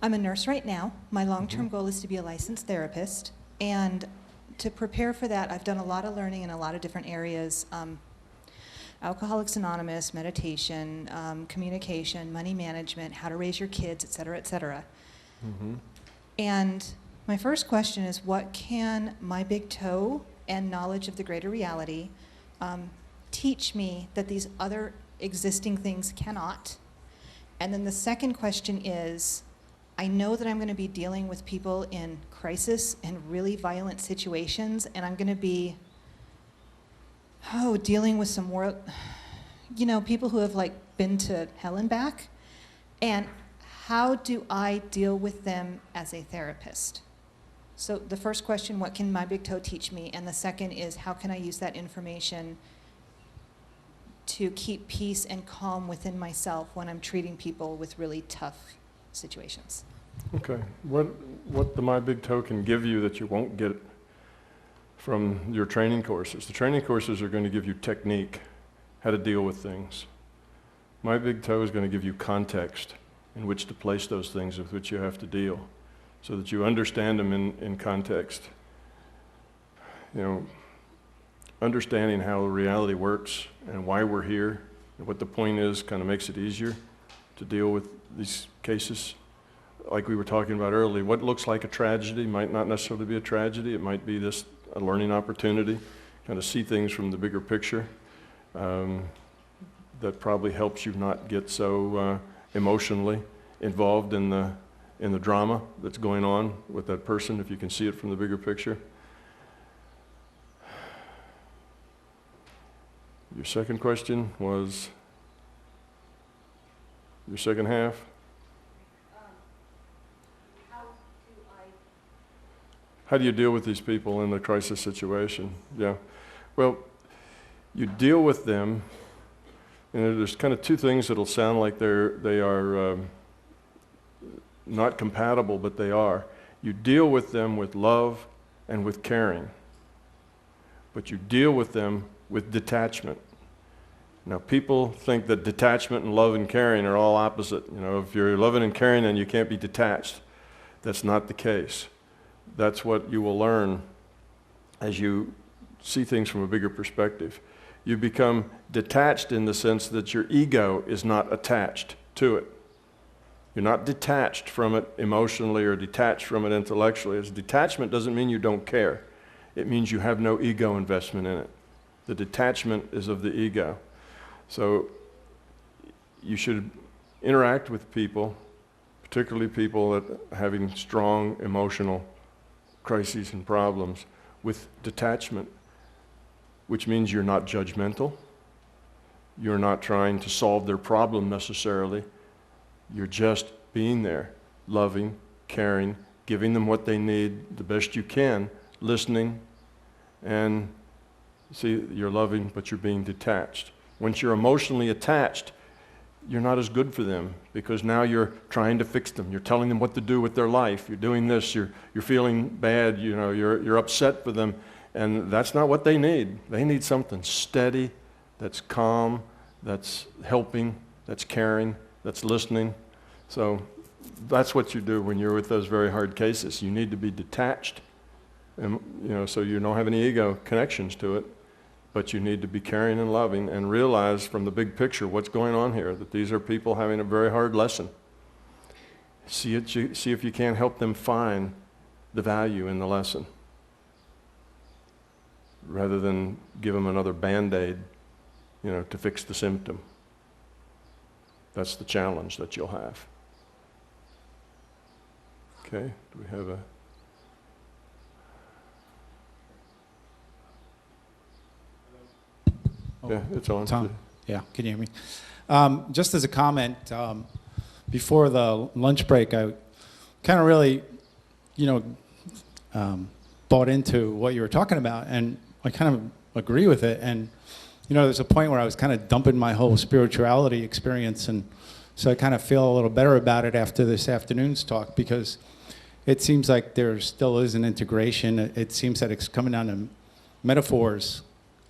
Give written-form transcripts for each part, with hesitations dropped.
I'm a nurse right now. My long-term goal is to be a licensed therapist. And to prepare for that, I've done a lot of learning in a lot of different areas. Alcoholics Anonymous, meditation, communication, money management, how to raise your kids, et cetera, et cetera. And my first question is, what can my big toe and knowledge of the greater reality teach me that these other existing things cannot? And then the second question is, I know that I'm going to be dealing with people in crisis and really violent situations, and I'm going to be dealing with some more, people who have been to hell and back. And how do I deal with them as a therapist? So the first question, what can my big toe teach me? And the second is, how can I use that information to keep peace and calm within myself when I'm treating people with really tough situations? Okay. What the My Big Toe can give you that you won't get from your training courses? The training courses are going to give you technique, how to deal with things. My Big Toe is going to give you context in which to place those things with which you have to deal, so that you understand them in context. Understanding how reality works and why we're here and what the point is kind of makes it easier to deal with these cases. Like we were talking about earlier, what looks like a tragedy might not necessarily be a tragedy. It might be a learning opportunity, kind of see things from the bigger picture. That probably helps you not get so emotionally involved in the drama that's going on with that person, if you can see it from the bigger picture. Your second question was, your second half? How do you deal with these people in the crisis situation? Yeah. Well, you deal with them, and there's kind of two things that'll sound like they are not compatible, but they are. You deal with them with love and with caring, but you deal with them with detachment. Now, people think that detachment and love and caring are all opposite. If you're loving and caring, then you can't be detached. That's not the case. That's what you will learn as you see things from a bigger perspective. You become detached in the sense that your ego is not attached to it. You're not detached from it emotionally or detached from it intellectually. As detachment doesn't mean you don't care. It means you have no ego investment in it. The detachment is of the ego. So you should interact with people, particularly people that are having strong emotional crises and problems, with detachment, which means you're not judgmental. You're not trying to solve their problem necessarily. You're just being there, loving, caring, giving them what they need the best you can, listening, and see, you're loving, but you're being detached. Once you're emotionally attached, you're not as good for them, because now you're trying to fix them. You're telling them what to do with their life. You're doing this. You're feeling bad. You're upset for them, and that's not what they need. They need something steady, that's calm, that's helping, that's caring, that's listening. So that's what you do when you're with those very hard cases. You need to be detached, and so you don't have any ego connections to it. But you need to be caring and loving and realize from the big picture what's going on here, that these are people having a very hard lesson. See if you can help them find the value in the lesson, rather than give them another Band-Aid, to fix the symptom. That's the challenge that you'll have. Okay, do we have a... Yeah, it's on. Tom. Yeah, can you hear me? Just as a comment, before the lunch break, I kind of really, bought into what you were talking about, and I kind of agree with it. And, there's a point where I was kind of dumping my whole spirituality experience, and so I kind of feel a little better about it after this afternoon's talk, because it seems like there still is an integration. It seems that it's coming down to metaphors,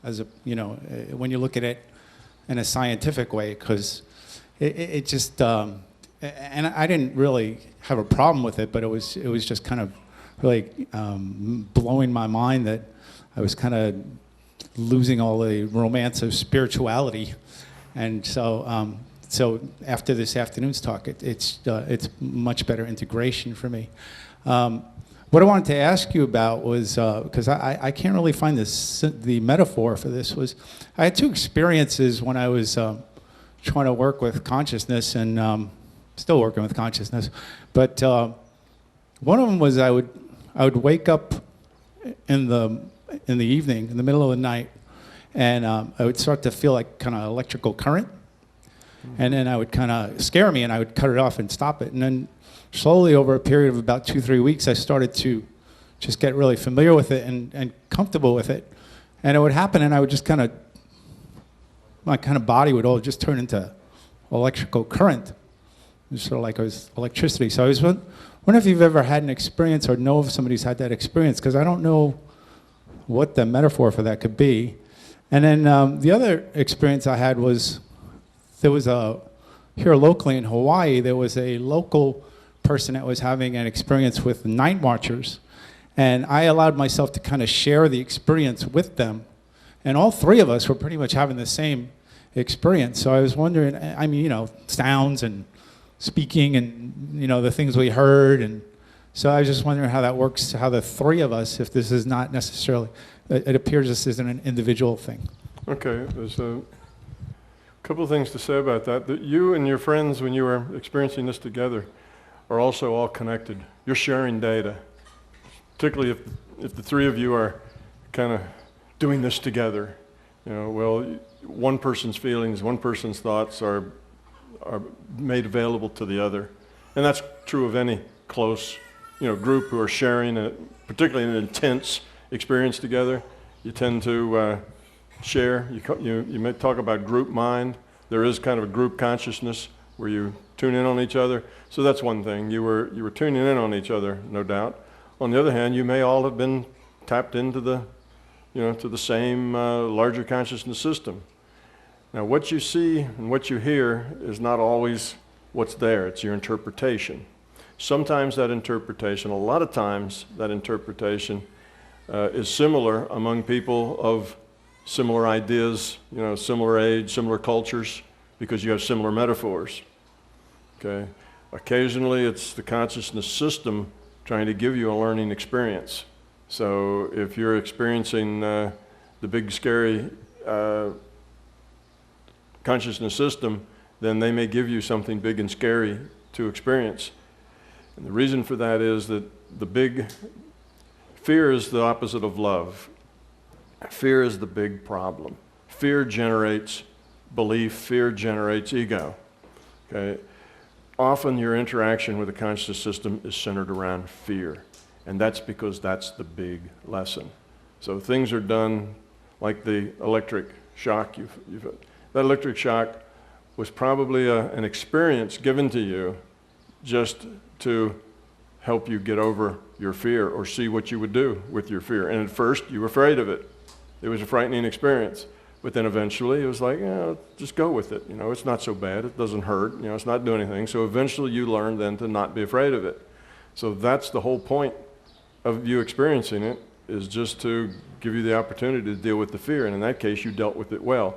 as when you look at it in a scientific way, because it just and I didn't really have a problem with it, but it was just kind of really blowing my mind that I was kind of losing all the romance of spirituality. And so so after this afternoon's talk, it's much better integration for me. What I wanted to ask you about was, because I can't really find the metaphor for this, was I had two experiences when I was trying to work with consciousness, and still working with consciousness. But one of them was I would wake up in the evening, in the middle of the night, and I would start to feel like kind of electrical current. And then I would kind of scare me, and I would cut it off and stop it. And then slowly, over a period of about 2-3 weeks, I started to just get really familiar with it and comfortable with it. And it would happen, and I would just kind of, my kind of body would all just turn into electrical current. It was sort of like it was electricity. So I was wondering if you've ever had an experience or know if somebody's had that experience, because I don't know what the metaphor for that could be. And then the other experience I had was, there was here locally in Hawaii, there was a local person that was having an experience with night watchers, and I allowed myself to kind of share the experience with them, and all three of us were pretty much having the same experience. So I was wondering, I mean, sounds and speaking and, the things we heard, and so I was just wondering how that works, how the three of us, if this is not necessarily, it appears this isn't an individual thing. Okay, there's a couple of things to say about that. That you and your friends, when you were experiencing this together, are also all connected. You're sharing data, particularly if the three of you are kind of doing this together. One person's feelings, one person's thoughts are made available to the other, and that's true of any close, group who are sharing, particularly an intense experience together. You tend to share. You may talk about group mind. There is kind of a group consciousness where you tune in on each other. So that's one thing. You were tuning in on each other, no doubt. On the other hand, you may all have been tapped into to the same larger consciousness system. Now, what you see and what you hear is not always what's there. It's your interpretation. Sometimes that interpretation, a lot of times that interpretation is similar among people of similar ideas, similar age, similar cultures, because you have similar metaphors. Okay? Occasionally, it's the consciousness system trying to give you a learning experience. So if you're experiencing the big, scary consciousness system, then they may give you something big and scary to experience. And the reason for that is that fear is the opposite of love. Fear is the big problem. Fear generates belief. Fear generates ego. Okay? Often your interaction with the conscious system is centered around fear, and that's because that's the big lesson. So things are done like the electric shock. That electric shock was probably an experience given to you just to help you get over your fear or see what you would do with your fear. And at first, you were afraid of it. It was a frightening experience. But then eventually, it was like, just go with it. It's not so bad. It doesn't hurt. It's not doing anything. So eventually, you learn then to not be afraid of it. So that's the whole point of you experiencing it, is just to give you the opportunity to deal with the fear. And in that case, you dealt with it well.